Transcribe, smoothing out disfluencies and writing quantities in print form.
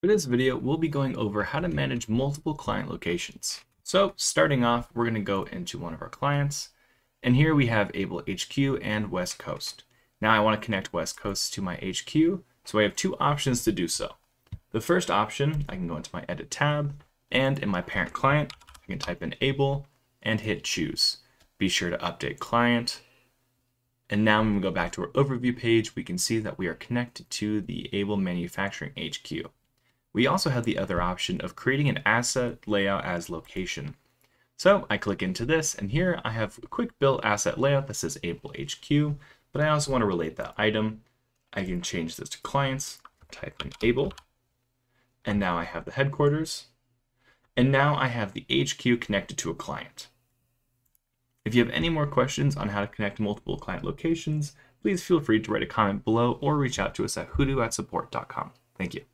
For this video, we'll be going over how to manage multiple client locations. So starting off, we're going to go into one of our clients, and here we have Able HQ and West Coast. Now I want to connect West Coast to my HQ, so I have two options to do so. The first option, I can go into my Edit tab, and in my parent client, I can type in Able and hit Choose. Be sure to update client. And now when we go back to our overview page, we can see that we are connected to the Able Manufacturing HQ. We also have the other option of creating an asset layout as location. So I click into this, and here I have a quick built asset layout that says Able HQ, but I also want to relate that item. I can change this to clients, type in Able, and now I have the headquarters, and now I have the HQ connected to a client. If you have any more questions on how to connect multiple client locations, please feel free to write a comment below or reach out to us at hoodoo@support.com. Thank you.